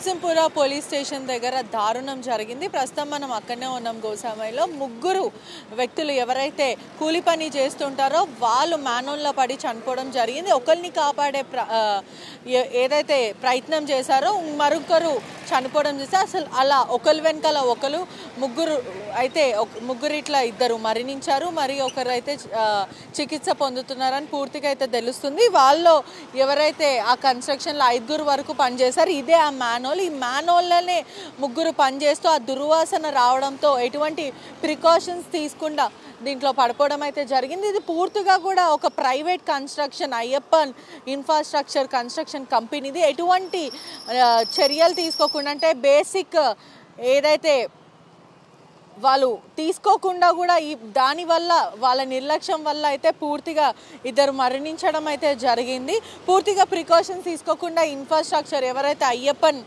తులసింపుర police station దగ్గర దారుణం జరిగింది. ప్రస్తుతం మనం అక్కడనే ఉన్నాం. గోసామైలో ముగ్గురు వ్యక్తులు ఎవరైతే కూలి పని చేస్తుంటారో వాళ్ళు మ్యాన్హోల్లో పడి చనిపోవడం జరిగింది. ఒకరిని కాపాడే ఏదైతే ప్రయత్నం చేశారో మరొకరు చనిపోవడం చేస్తే అసలు అలా ఒకరి వెనకాల ఒకరు ముగ్గురు ఇట్లా ఇద్దరు మరణించారు. మరి ఒకరు అయితే చికిత్స పొందుతున్నారని పూర్తిగా అయితే తెలుస్తుంది. వాళ్ళు ఎవరైతే ఆ కన్స్ట్రక్షన్లో 5 వరకు పనిచేశారు. ఇదే ఆ మ్యాన్హోల్. ఈ మ్యాన్హోల్లోనే ముగ్గురు పనిచేస్తూ ఆ దుర్వాసన రావడంతో ఎటువంటి ప్రికాషన్స్ తీసుకుండా దీంట్లో పడిపోవడం అయితే జరిగింది. ఇది పూర్తిగా కూడా ఒక private construction, Ayyappan infrastructure construction కంపెనీది. ఎటువంటి చర్యలు తీసుకోకుండా అంటే బేసిక్ ఏదైతే వాళ్ళు తీసుకోకుండా కూడా దానివల్ల వాళ్ళ నిర్లక్ష్యం వల్ల అయితే పూర్తిగా ఇద్దరు మరణించడం అయితే జరిగింది. పూర్తిగా ప్రికాషన్స్ తీసుకోకుండా ఇన్ఫ్రాస్ట్రక్చర్ ఎవరైతే అయ్యప్పన్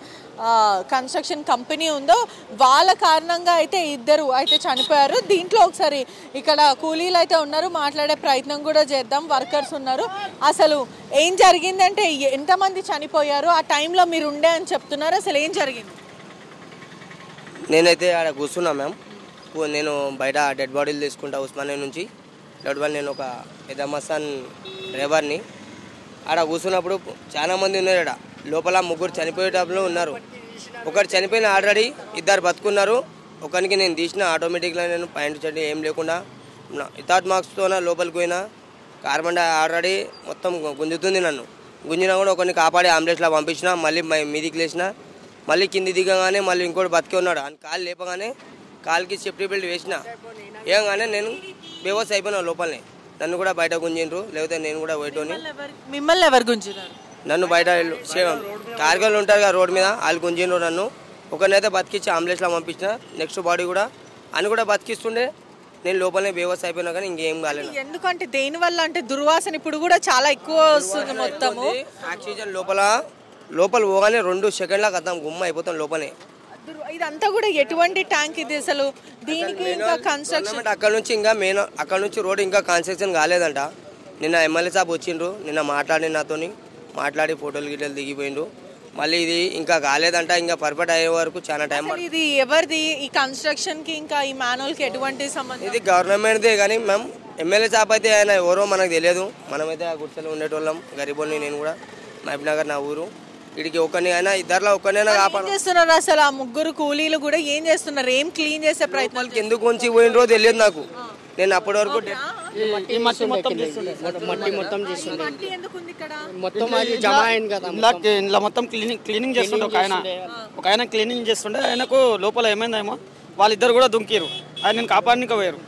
కన్స్ట్రక్షన్ కంపెనీ ఉందో వాళ్ళ కారణంగా అయితే ఇద్దరు అయితే చనిపోయారు. దీంట్లో ఒకసారి ఇక్కడ కూలీలు అయితే ఉన్నారు, మాట్లాడే ప్రయత్నం కూడా చేద్దాం. వర్కర్స్ ఉన్నారు. అసలు ఏం జరిగిందంటే ఎంతమంది చనిపోయారు, ఆ టైంలో మీరు ఉండే అని చెప్తున్నారు, అసలు ఏం జరిగింది? నేనైతే ఆడ కూర్చున్నా మ్యామ్. నేను బయట డెడ్ బాడీలు తీసుకుంటా ఉస్మానియా నుంచి. నేను ఒక పెద్ద మస్తాన్ డ్రైవర్ని. ఆడ కూర్చున్నప్పుడు చాలామంది ఉన్నారు. ఆడ లోపల ముగ్గురు చనిపోయేటప్పుడు ఉన్నారు. ఒకరు చనిపోయిన ఆల్రెడీ, ఇద్దరు బతుకున్నారు. ఒకరికి నేను తీసిన ఆటోమేటిక్గా నేను పాయింట్ చెడ్డి ఏం లేకుండా ఇతాత్ మార్క్స్తో లోపలికి పోయినా. కార్బన్ డై ఆల్రెడీ మొత్తం గుంజుతుంది. నన్ను గుంజినా కూడా ఒకరిని కాపాడి అంబులెన్స్లో పంపించిన. మళ్ళీ మీదికి లేచిన. మళ్ళీ కింది దిగగానే మళ్ళీ ఇంకోటి బతికే ఉన్నాడు. అని కాలు లేపగానే కాలుకి సేఫ్టీ బెల్ట్ వేసిన. ఏగానే నేను బేవస్ అయిపోయినా లోపలనే. నన్ను కూడా బయట గుంజిండ్రు, లేకపోతే నేను కూడా పోయేటోని. మిమ్మల్ని ఎవరు గుంజినారు? నన్ను బయట కార్గిల్ ఉంటారు కదా రోడ్ మీద, వాళ్ళు గుంజిండ్రు నన్ను. ఒకరినైతే బతికించి అంబులెన్స్లో పంపించిన. నెక్స్ట్ బాడీ కూడా అని కూడా బతికిస్తుండే. నేను లోపలనే బేవస్ అయిపోయినా కానీ ఇంకేం కాలేదు. ఎందుకంటే దేనివల్ల అంటే దుర్వాసన ఇప్పుడు కూడా చాలా ఎక్కువ వస్తుంది. మొత్తము ఆక్సిజన్ లోపల పోగానే 2 సెకండ్ల కథం గుమ్మ అయిపోతాం లోపలనే. ఇదంతా కూడా ఎటువంటి ట్యాంక్ ఇది అసలు? దీనికి ఇంకా కన్స్ట్రక్షన్ అక్కడ నుంచి రోడ్ ఇంకా కన్స్ట్రక్షన్ కాలేదంట. నిన్న ఎమ్మెల్యే సాబ్ వచ్చిండ్రు. నిన్న నాతోని మాట్లాడి ఫోటోలు గిటలు దిగిపోయిండ్రు. మళ్ళీ ఇది ఇంకా కాలేదంట. ఇంకా పర్ఫెక్ట్ అయ్యే వరకు చాలా టైం పడుతుంది. ఇది ఎవరిది ఈ కన్స్ట్రక్షన్ కి ఇంకా ఈ మాన్యువల్ కి ఎటువంటి సంబంధం? ఇది గవర్నమెంట్దే. కానీ మ్యామ్ ఎమ్మెల్యే సాబ్ అయితే ఆయన ఎవరో మనకు తెలియదు. మనమైతే ఆ గుడిసెలో ఉండేటోళ్ళం, గరీబోని. నేను కూడా మహబూబ్ నగర్ నా ఊరు. వీడికి ఒకరిని అయినా ఇద్దరులో ఒకరినైనా చేస్తున్నారు. అసలు ఆ ముగ్గురు కూలీలు కూడా ఏం చేస్తున్నారు? ఏం క్లీన్ చేసే ప్రయత్నాలు ఎందుకు ఉంచి పోయినరో తెలియదు నాకు. నేను అప్పటి వరకు ఇలా మొత్తం క్లీనింగ్ చేస్తుండే ఒక ఆయన క్లీనింగ్ చేస్తుండే. ఆయనకు లోపల ఏమైందేమో వాళ్ళిద్దరు కూడా దుంకిరు. ఆయన కాపాడడానికి పోయారు.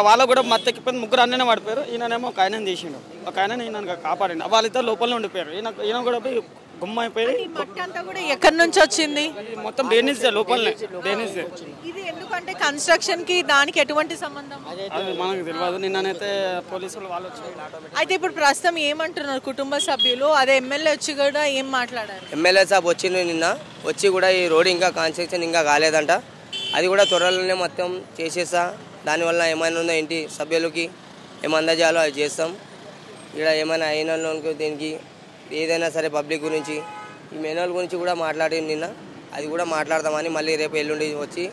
వాళ్ళకు కూడా మత్తెక్కిపోయింది. ముగ్గురు అన్ననే పడిపోయారు. ఈయననేమో ఒక ఆయన తీసిండు. ఒక ఆయన ఈయన కాపాడండి. వాళ్ళిద్దరు లోపలనే ఉండిపోయారు. ఈయన కూడా పోయి గుమ్మ అయిపోయి. ఎక్కడి నుంచి వచ్చింది? మొత్తం డ్రైనేజ్ లోపలనే డ్రైనేజ్. ఇది ఎందుకంటే కన్స్ట్రక్షన్ కి దానికి ఎటువంటి సంబంధం అది మనకు తెలియదు. నిన్ననైతే పోలీసులు వాళ్ళు వచ్చి. అయితే ఇప్పుడు ప్రస్తుతం ఏమంటున్నారు కుటుంబ సభ్యులు? అదే ఎమ్మెల్యే వచ్చి కూడా ఏం మాట్లాడారు? ఎమ్మెల్యే సాబ్ వచ్చిండు నిన్న. వచ్చి కూడా ఈ రోడ్ ఇంకా కన్స్ట్రక్షన్ ఇంకా కాలేదంట. అది కూడా త్వరలోనే మొత్తం చేసేస్తా. దానివల్ల ఏమైనా ఉందో ఏంటి సభ్యులకి ఏమైనా అందజేయాలో అది చేస్తాం. ఇక్కడ ఏమైనా అయిన దీనికి ఏదైనా సరే పబ్లిక్ గురించి ఈ మెనోల గురించి కూడా మాట్లాడి నిన్న. అది కూడా మాట్లాడదామని మళ్ళీ రేపు ఎల్లుండి వచ్చి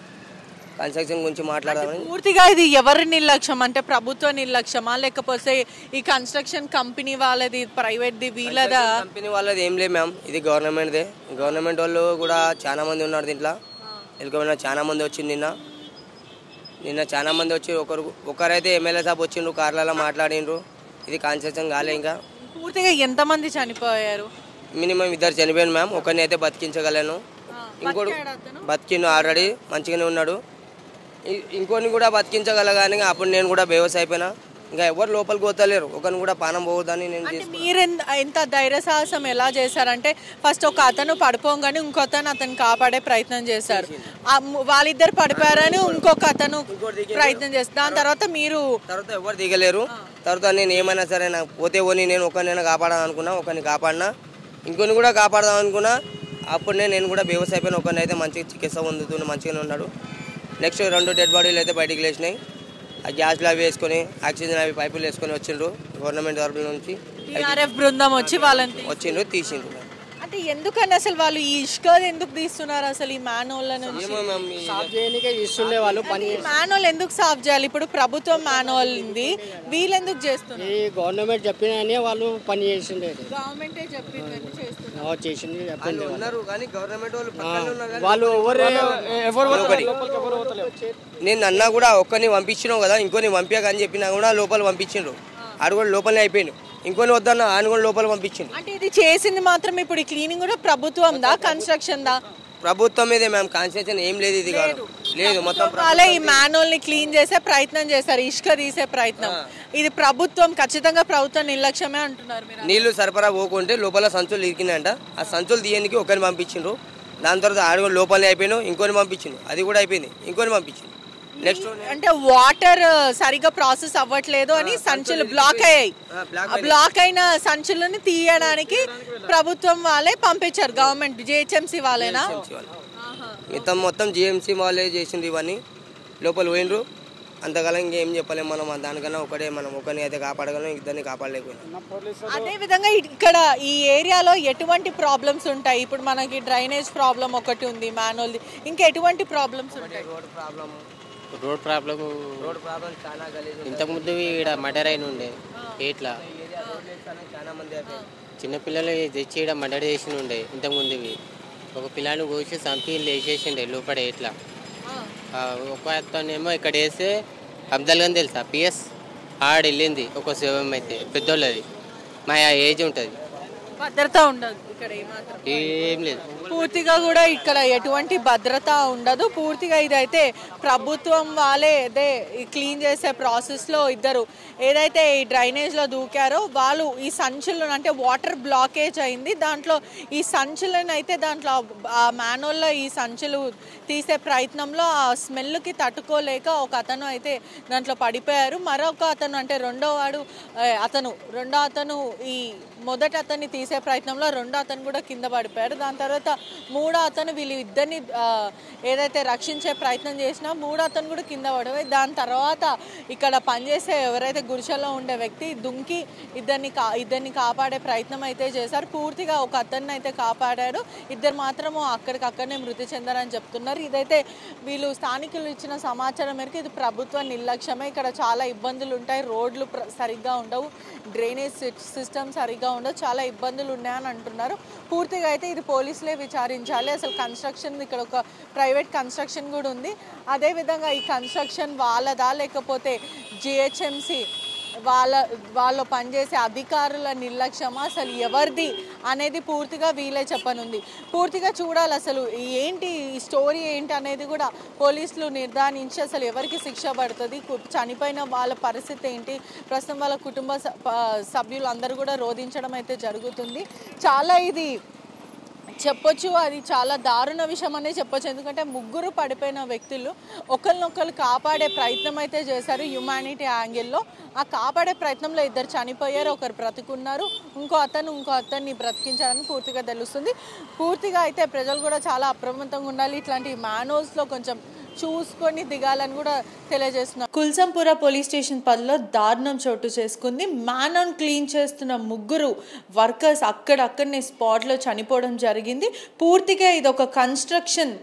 కన్స్ట్రక్షన్ గురించి మాట్లాడదామని. పూర్తిగా ఇది ఎవరి నిర్లక్ష్యం అంటే ప్రభుత్వ నిర్లక్ష్యమా లేకపోతే ఈ కన్స్ట్రక్షన్ కంపెనీ వాళ్ళది, ప్రైవేట్ది, వీళ్ళదా? కంపెనీ వాళ్ళది ఏం లేదు మ్యామ్. ఇది గవర్నమెంట్దే. గవర్నమెంట్ వాళ్ళు కూడా చాలా మంది ఉన్నారు దీంట్లో. ఎలుకమైనా చాలా మంది వచ్చింది నిన్న చాలా మంది వచ్చి ఒకరైతే ఎమ్మెల్యే సాబ్ వచ్చిండ్రు, కార్లలో మాట్లాడిండ్రు. ఇది కన్స్ట్రక్షన్ కాలే. ఇంకా పూర్తిగా ఎంతమంది చనిపోయారు? మినిమం 2 చనిపోయాను మ్యామ్. ఒకరిని అయితే బతికించగలను. ఇంకోటి బతికిండు, ఆల్రెడీ మంచిగానే ఉన్నాడు. ఇంకోని కూడా బతికించగలగాని అప్పుడు నేను కూడా బేవస్ అయిపోయినా. ఇంకా ఎవరు లోపలికి పోతలేరు. ఒకరిని కూడా పానం పోవద్దని నేను. మీరు ఎంత ధైర్య సాహసం ఎలా చేశారంటే ఫస్ట్ ఒక అతను పడిపోగానే ఇంకో అతను కాపాడే ప్రయత్నం చేశారు. వాళ్ళిద్దరు పడిపోయారని ఇంకొక అతను ప్రయత్నం చేస్తారు. దాని తర్వాత ఎవరు దిగలేరు. తర్వాత నేను ఏమైనా సరే నాకు పోతే పోని నేను ఒకరినైనా కాపాడాలనుకున్నా. ఒకరిని కాపాడినా, ఇంకొని కూడా కాపాడదాం అనుకున్నా. అప్పుడు నేను కూడా బేవస్ అయిపోయిన. ఒకరిని అయితే మంచిగా చికిత్స పొందుతుండే, మంచిగానే ఉన్నాడు. నెక్స్ట్ 2 డెడ్ బాడీలు అయితే బయటికి లేచినాయి. ఆ గ్యాస్లు అవి వేసుకొని ఆక్సిజన్ అవి పైపులు వేసుకొని వచ్చిండ్రు గవర్నమెంట్ తరఫు నుంచి. బృందం వచ్చి వాళ్ళని వచ్చిండ్రు, తీసిండ్రు. అంటే ఎందుకని అసలు వాళ్ళు ఈ ఇసుక ఎందుకు తీస్తున్నారు అసలు ఈ మ్యాన్హోల్ నుంచి? ఇస్తుండే వాళ్ళు పని. మ్యాన్హోల్ ఎందుకు సాఫ్ చేయాలి? ఇప్పుడు ప్రభుత్వం మ్యాన్హోల్ ఉంది, వీళ్ళు ఎందుకు చేస్తున్నారు? ఈ గవర్నమెంట్ చెప్పిన వాళ్ళు పని చేసిండే. గవర్నమెంటే చెప్పింది చేసింది ఉన్నారు కానీ గవర్నమెంట్ వాళ్ళు నేను అన్నా కూడా ఒక్కరిని పంపించినావు కదా, ఇంకోని పంపించక అని చెప్పినా కూడా లోపల పంపించిండ్రు. ఆడు కూడా లోపలనే అయిపోయిండు. ఇంకొని వద్దన్న ఆయన కూడా లోపల పంపించిండు. అంటే ఇది చేసింది మాత్రం ఇప్పుడు ఈ క్లీనింగ్ కూడా ప్రభుత్వం దా కన్స్ట్రక్షన్ దా? ప్రభుత్వం మీదే మ్యామ్, కాన్స్ట్రక్షన్ ఏం లేదు, ఇది కాదు లేదు మొత్తం. వాళ్ళే ఈ మ్యాన్హోల్ ని క్లీన్ చేసే ప్రయత్నం చేస్తారు, ఇసుక తీసే ప్రయత్నం. ఇది ప్రభుత్వం ఖచ్చితంగా ప్రభుత్వం నిర్లక్ష్యమే అంటున్నారు మీరు. నీళ్లు సరఫరా పోకుంటే లోపల సంచులు ఇరికినాయంట, ఆ సంచులు తీయడానికి ఒకరిని పంపించిండ్రు. దాని తర్వాత ఆడు కూడా లోపలనే అయిపోయినావు, ఇంకొని పంపించిండు, అది కూడా అయిపోయింది, ఇంకొని పంపించిండు. నెక్స్ట్ అంటే వాటర్ సరిగా ప్రాసెస్ అవ్వట్లేదు అని సంచులు బ్లాక్ అయ్యాయి. బ్లాక్ అయిన సంచులను తీయడానికి ప్రభుత్వం వాళ్ళే పంపించారు, గవర్నమెంట్ జిహెచ్ఎంసీ వాళ్ళేనా? మొత్తం జిహెచ్ఎంసీ వాళ్ళే చేసిండ్రు ఇవన్నీ. లోపల పోయినరు. అంతకాలం ఇంకేం చెప్పలేము మనం. దానికన్నా మనం ఒకరిని అయితే కాపాడగలం, ఇద్దరిని కాపాడలేకపోయినాం. అదే విధంగా ఇక్కడ ఈ ఏరియాలో ఎటువంటి ప్రాబ్లమ్స్ ఉంటాయి? ఇప్పుడు మనకి డ్రైనేజ్ ప్రాబ్లం ఒకటి ఉంది మ్యాన్హోల్ది, ఇంకా ఎటువంటి ప్రాబ్లమ్స్ ఉంటాయి? రోడ్ ప్రాబ్లం చాలా గలీజ్. ఇంతకుముందు ఇక్కడ మర్డర్ అయిన ఉండే ఇట్లా చాలా మంది చిన్నపిల్లలు తెచ్చి ఇక్కడ మర్డర్ చేసి ఉండే. ఇంతకుముందు ఒక పిల్లని కోసి చంపి వేసేసిండే లోపల ఇట్లా. ఒక అతనేమో ఇక్కడ వేస్తే అబ్దల్ అని తెలుసా పిఎస్ ఆడ వెళ్ళింది ఒక శవం అయితే పెద్దోళ్ళది, మా ఏజ్ ఉంటుంది. భద్రత ఉండదు ఇక్కడ ఏమాత్రం, ఏం లేదు. పూర్తిగా కూడా ఇక్కడ ఎటువంటి భద్రత ఉండదు. పూర్తిగా ఇదైతే ప్రభుత్వం వాళ్ళే అదే క్లీన్ చేసే ప్రాసెస్లో ఇద్దరు ఏదైతే ఈ డ్రైనేజ్లో దూకారో వాళ్ళు ఈ సంచులను, అంటే వాటర్ బ్లాకేజ్ అయింది, దాంట్లో ఈ సంచులను అయితే దాంట్లో ఆ మ్యాన్హోల్లో ఈ సంచులు తీసే ప్రయత్నంలో ఆ స్మెల్కి తట్టుకోలేక ఒక అతను అయితే దాంట్లో పడిపోయారు. మరొక అతను అంటే రెండో అతను ఈ మొదటి అతన్ని తీసే ప్రయత్నంలో రెండో అతను కూడా కింద పడిపోయారు. దాని తర్వాత మూడో అతను వీళ్ళు ఇద్దరిని ఏదైతే రక్షించే ప్రయత్నం చేసినా మూడో అతను కూడా కింద పడిపోయి, దాని తర్వాత ఇక్కడ పనిచేసే ఎవరైతే గుడిసెలో ఉండే వ్యక్తి దుంకి ఇద్దరిని కాపాడే ప్రయత్నం అయితే చేశారు. పూర్తిగా ఒక అతన్ని అయితే కాపాడారు, ఇద్దరు మాత్రము అక్కడికక్కడనే మృతి చెందారని చెప్తున్నారు. ఇదైతే వీళ్ళు స్థానికులు ఇచ్చిన సమాచారం మేరకు ఇది ప్రభుత్వ నిర్లక్ష్యమే. ఇక్కడ చాలా ఇబ్బందులు ఉంటాయి, రోడ్లు సరిగ్గా ఉండవు, డ్రైనేజ్ సిస్టమ్ సరిగ్గా ఉండదు, చాలా ఇబ్బందులు ఉన్నాయని అంటున్నారు. పూర్తిగా అయితే ఇది పోలీసులే విచారించాలి. అసలు కన్స్ట్రక్షన్ ఇక్కడ ఒక ప్రైవేట్ కన్స్ట్రక్షన్ కూడా ఉంది, అదేవిధంగా ఈ కన్స్ట్రక్షన్ వాళ్ళదా లేకపోతే జిహెచ్ఎంసీ వాళ్ళు పనిచేసే అధికారుల నిర్లక్ష్యమా, అసలు ఎవరిది అనేది పూర్తిగా వీళ్ళే చెప్పనుంది. పూర్తిగా చూడాలి అసలు ఏంటి ఈ స్టోరీ ఏంటి అనేది కూడా పోలీసులు నిర్ధారించి అసలు ఎవరికి శిక్ష పడుతుంది, చనిపోయిన వాళ్ళ పరిస్థితి ఏంటి, ప్రస్తుతం వాళ్ళ కుటుంబ సభ్యులు అందరూ కూడా రోధించడం అయితే జరుగుతుంది. చాలా ఇది చెప్పొచ్చు, అది చాలా దారుణ విషయం అనే చెప్పొచ్చు. ఎందుకంటే ముగ్గురు పడిపోయిన వ్యక్తులు ఒకరినొకరు కాపాడే ప్రయత్నం అయితే చేశారు హ్యుమానిటీ యాంగిల్లో. ఆ కాపాడే ప్రయత్నంలో ఇద్దరు చనిపోయారు, ఒకరు బ్రతుకున్నారు, ఇంకో అతన్ని బ్రతికించారని పూర్తిగా తెలుస్తుంది. పూర్తిగా అయితే ప్రజలు కూడా చాలా అప్రమత్తంగా ఉండాలి, ఇట్లాంటి మ్యాన్హోల్స్లో కొంచెం చూసుకొని దిగాలని కూడా తెలియజేస్తున్నారు. కుల్సంపుర పోలీస్ స్టేషన్ పరిధిలో దారుణం చోటు చేసుకుంది. మ్యాన్హోల్ క్లీన్ చేస్తున్న ముగ్గురు వర్కర్స్ అక్కడక్కడనే స్పాట్లో చనిపోవడం జరిగింది. పూర్తిగా ఇది ఒక కన్స్ట్రక్షన్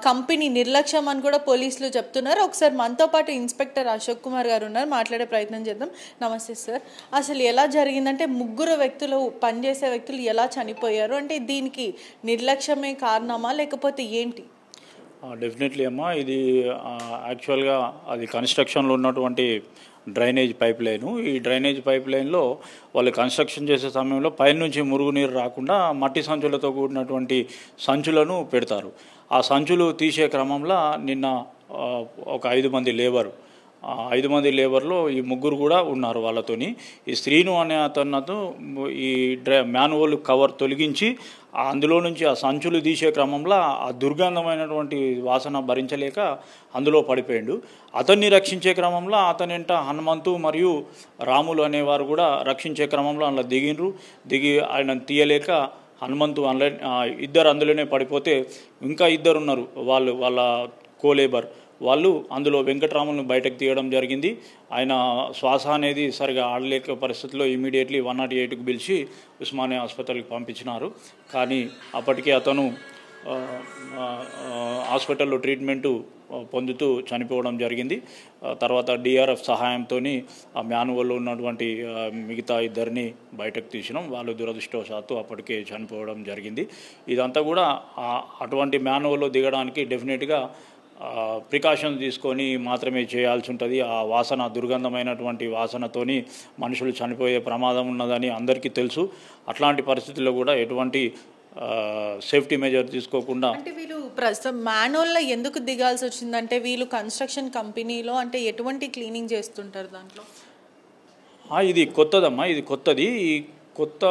కంపెనీ నిర్లక్ష్యం అని కూడా పోలీసులు చెప్తున్నారు. ఒకసారి మనతో పాటు ఇన్స్పెక్టర్ అశోక్ కుమార్ గారు ఉన్నారు, మాట్లాడే ప్రయత్నం చేద్దాం. నమస్తే సార్, అసలు ఎలా జరిగిందంటే ముగ్గురు వ్యక్తులు పనిచేసే వ్యక్తులు ఎలా చనిపోయారు, అంటే దీనికి నిర్లక్ష్యమే కారణమా లేకపోతే ఏంటి? డెఫినెట్లీ అమ్మా, ఇది యాక్చువల్గా అది కన్స్ట్రక్షన్లో ఉన్నటువంటి డ్రైనేజ్ పైప్ లైను. ఈ డ్రైనేజ్ పైప్ లైన్లో వాళ్ళు కన్స్ట్రక్షన్ చేసే సమయంలో పైనుంచి మురుగునీరు రాకుండా మట్టి సంచులతో కూడినటువంటి సంచులను పెడతారు. ఆ సంచులు తీసే క్రమంలో నిన్న ఒక 5 మంది లేబర్లో ఈ ముగ్గురు కూడా ఉన్నారు వాళ్ళతోని. ఈ శ్రీను అనే అతను ఈ మ్యాన్హోల్ కవర్ తొలగించి అందులో నుంచి ఆ సంచులు తీసే క్రమంలో ఆ దుర్గంధమైనటువంటి వాసన భరించలేక అందులో పడిపోయాడు. అతన్ని రక్షించే క్రమంలో అతనింట హనుమంతు మరియు రాములు అనేవారు కూడా రక్షించే క్రమంలో అందులో దిగి ఆయన తీయలేక హనుమంతు ఇద్దరు అందులోనే పడిపోతే ఇంకా 2 ఉన్నారు, వాళ్ళ కోలేబర్ వాళ్ళు అందులో వెంకటరాములను బయటకు తీయడం జరిగింది. ఆయన శ్వాస అనేది సరిగా ఆడలేక పరిస్థితుల్లో ఇమీడియట్లీ 108కు పిలిచి ఉస్మానియా హాస్పిటల్కి పంపించినారు. కానీ అప్పటికే అతను హాస్పిటల్లో ట్రీట్మెంటు పొందుతూ చనిపోవడం జరిగింది. తర్వాత డిఆర్ఎఫ్ సహాయంతో ఆ మాన్యువల్లో ఉన్నటువంటి మిగతా ఇద్దరిని బయటకు తీసినాం. వాళ్ళు దురదృష్టవశాత్తు అప్పటికే చనిపోవడం జరిగింది. ఇదంతా కూడా అటువంటి మాన్యువల్లో దిగడానికి డెఫినెట్గా ప్రికాషన్స్ తీసుకొని మాత్రమే చేయాల్సి ఉంటుంది. ఆ వాసన దుర్గంధమైనటువంటి వాసనతోని మనుషులు చనిపోయే ప్రమాదం ఉన్నదని అందరికీ తెలుసు. అట్లాంటి పరిస్థితుల్లో కూడా ఎటువంటి సేఫ్టీ మెజర్ తీసుకోకుండా అంటే వీళ్ళు ప్రస్తుతం మాన్యువల్లో ఎందుకు దిగాల్సి వచ్చిందంటే వీళ్ళు కన్స్ట్రక్షన్ కంపెనీలో అంటే ఎటువంటి క్లీనింగ్ చేస్తుంటారు దాంట్లో? ఇది కొత్తదమ్మా, ఇది కొత్తది. ఈ కొత్త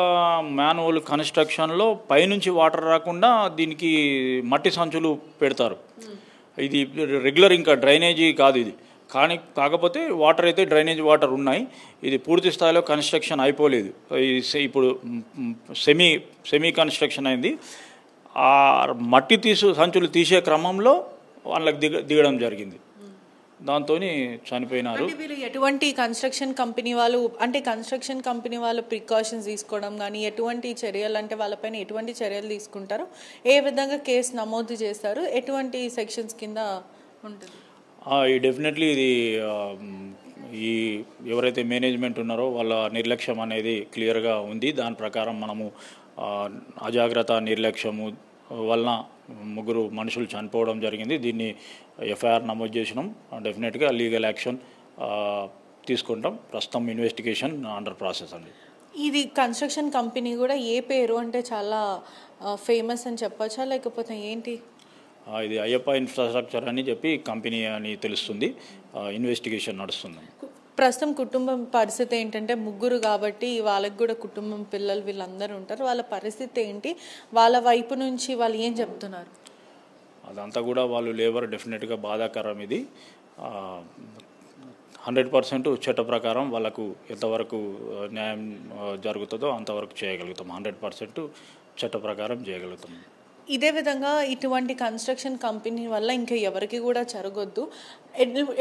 మాన్యువల్ కన్స్ట్రక్షన్లో పైనుంచి వాటర్ రాకుండా దీనికి మట్టి సంచులు పెడతారు. ఇది రెగ్యులర్ ఇంకా డ్రైనేజీ కాదు ఇది. కాకపోతే వాటర్ అయితే డ్రైనేజ్ వాటర్ ఉన్నాయి. ఇది పూర్తి స్థాయిలో కన్స్ట్రక్షన్ అయిపోలేదు. ఇప్పుడు సెమీ కన్స్ట్రక్షన్ అయింది. ఆ మట్టి సంచులు తీసే క్రమంలో వాళ్ళకి దిగడం జరిగింది. దాంతో చనిపోయినారు. వీళ్ళు ఎటువంటి కన్స్ట్రక్షన్ కంపెనీ వాళ్ళు ప్రికాషన్స్ తీసుకోవడం కానీ ఎటువంటి చర్యలు అంటే వాళ్ళపైన ఎటువంటి చర్యలు తీసుకుంటారు, ఏ విధంగా కేసు నమోదు చేస్తారు, ఎటువంటి సెక్షన్స్ కింద ఉంటుంది? డెఫినెట్లీ ఇది ఈ ఎవరైతే మేనేజ్మెంట్ ఉన్నారో వాళ్ళ నిర్లక్ష్యం అనేది క్లియర్గా ఉంది. దాని ప్రకారం మనము అజాగ్రత్త నిర్లక్ష్యము వలన 3 మనుషులు చనిపోవడం జరిగింది. దీన్ని ఎఫ్ఐఆర్ నమోదు చేసినాం. డెఫినెట్గా లీగల్ యాక్షన్ తీసుకుంటాం. ప్రస్తుతం ఇన్వెస్టిగేషన్ అండర్ ప్రాసెస్ అండి. ఇది కన్స్ట్రక్షన్ కంపెనీ కూడా ఏ పేరు అంటే చాలా ఫేమస్ అని చెప్పచ్చా లేకపోతే ఏంటి? ఇది అయ్యప్ప ఇన్ఫ్రాస్ట్రక్చర్ అని చెప్పి కంపెనీ అని తెలుస్తుంది. ఇన్వెస్టిగేషన్ నడుస్తుంది. ప్రస్తుతం కుటుంబం పరిస్థితి ఏంటంటే 3 కాబట్టి వాళ్ళకి కూడా కుటుంబం పిల్లలు వీళ్ళందరూ ఉంటారు. వాళ్ళ పరిస్థితి ఏంటి, వాళ్ళ వైపు నుంచి వాళ్ళు ఏం చెప్తున్నారు? అదంతా కూడా వాళ్ళు లేబర్ డెఫినెట్గా బాధాకరం. ఇది 100% చట్ట ప్రకారం వాళ్ళకు ఎంతవరకు న్యాయం జరుగుతుందో అంతవరకు చేయగలుగుతాం. 100% చట్ట ప్రకారం చేయగలుగుతాం. ఇదే విధంగా ఇటువంటి కన్స్ట్రక్షన్ కంపెనీ వల్ల ఇంకా ఎవరికి కూడా జరగొద్దు.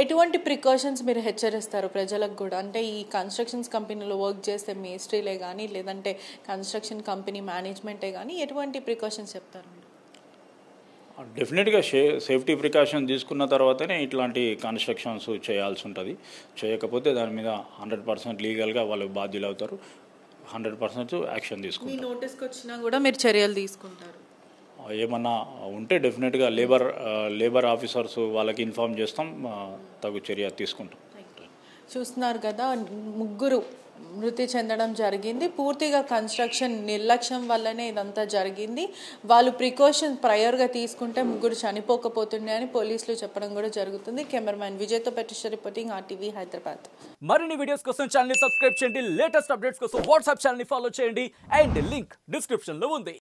ఎటువంటి ప్రికాషన్స్ మీరు హెచ్చరిస్తారు ప్రజలకు కూడా? అంటే ఈ కన్స్ట్రక్షన్స్ కంపెనీలో వర్క్ చేస్తే మేస్ట్రీలే కానీ లేదంటే కన్స్ట్రక్షన్ కంపెనీ మేనేజ్మెంటే కానీ ఎటువంటి ప్రికాషన్స్ చెప్తారు? డెఫినెట్గా సేఫ్టీ ప్రికాషన్ తీసుకున్న తర్వాతనే ఇట్లాంటి కన్స్ట్రక్షన్స్ చేయాల్సి ఉంటుంది. చేయకపోతే దాని మీద 100% లీగల్గా వాళ్ళు బాధ్యులు అవుతారు. 100% యాక్షన్ తీసుకుంటారు. నోటీస్కి వచ్చినా కూడా మీరు చర్యలు తీసుకుంటారు? ఏమన్నా ఉంటే డెఫినెట్గా లేబర్ ఆఫీసర్స్ వాళ్ళకి ఇన్ఫార్మ్ చేస్తాం, తగు చర్య తీసుకుంటాం. చూస్తున్నారు కదా, 3 మృతి చెందడం జరిగింది. పూర్తిగా కన్స్ట్రక్షన్ నిర్లక్ష్యం వల్లనే ఇదంతా జరిగింది. వాళ్ళు ప్రికాషన్ ప్రయర్గా తీసుకుంటే 3 చనిపోకపోతుండే అని పోలీసులు చెప్పడం కూడా జరుగుతుంది. కెమెరామ్యాన్ విజయ్తో పెటిషన్ రిపోర్టింగ్ RTV హైదరాబాద్. మరిన్ని వీడియోస్ కోసం ఛానల్ ని సబ్స్క్రైబ్ చేయండి. లేటెస్ట్ అప్డేట్స్ కోసం వాట్సాప్ ఛానల్ ని ఫాలో చేయండి. అండ్ లింక్ డిస్క్రిప్షన్ లో ఉంది.